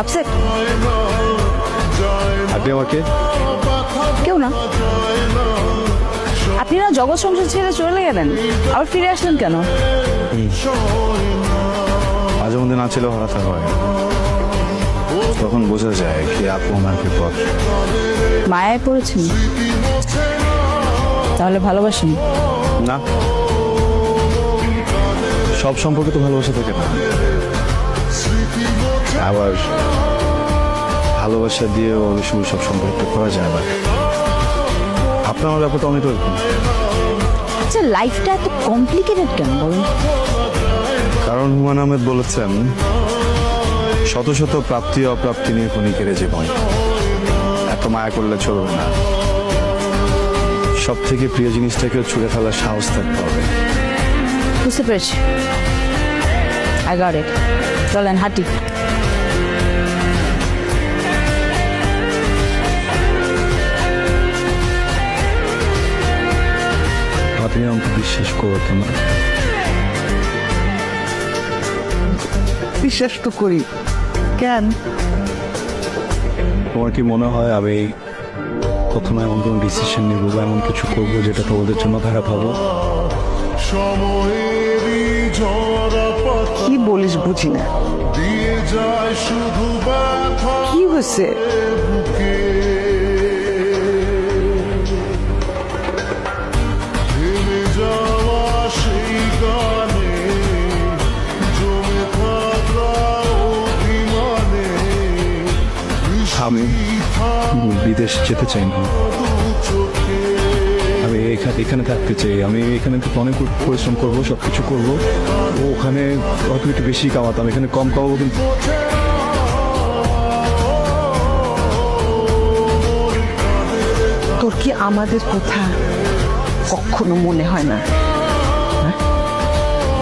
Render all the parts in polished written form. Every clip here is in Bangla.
আপসেট? আপনি আমাকে কেউ না। আপনি না জগৎ সংসার ছেড়ে চলে গেলেন, আবার ফিরে আসলেন কেন? মাঝে মধ্যে না ছিল হঠাৎ হয়, তখন বোঝা যায় কি আপু আমার বিপদ। মায়ায় পড়েছেন? তাহলে ভালোবাসেন? না, সব সম্পর্কে তো ভালোবাসা থাকে না, আবার ভালোবাসা দিয়ে অনেক সময় সব সম্পর্ক করা যায় না। আপনার আমার ব্যাপারটা অনেক এরকম। আচ্ছা, লাইফটা এত কমপ্লিকেটেড কেন বলুন? কারণ হুমায়ুন আহমেদ বলেছেন, শত শত প্রাপ্তি অপ্রাপ্তি নিয়ে ক্ষণিকের জীবন, এত মায়া করলে চলবে না। সব থেকে প্রিয় জিনিসটাকেও ছুঁড়ে ফেলার সাহস থাকতে হবে। বুঝতে পেরেছি, আই গট ইট। চলেন হাঁটি। আপনি আমাকে বিশ্বাস করতেন না? বিশ্বাস তো করি, কেন? তোমার কি মনে হয় আমি প্রথমে এমন কোনো ডিসিশন নেব বা এমন কিছু করবো যেটা তোমাদের জন্য খারাপ হবে? কি বলিস বুঝি না। কি হয়েছে? আমি বিদেশ যেতে চাই না, আমি এখানে থাকতে চাই। আমি এখানে অনেক পরিশ্রম করবো, সব কিছু করবো। ওখানে হয়তো একটু বেশি কামাতাম, এখানে কম কামাবো, কিন্তু তোর কি আমাদের কথা কখনো মনে হয় না? হ্যাঁ?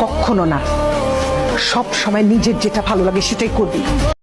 কখনো না, সব সময় নিজের যেটা ভালো লাগে সেটাই করবি।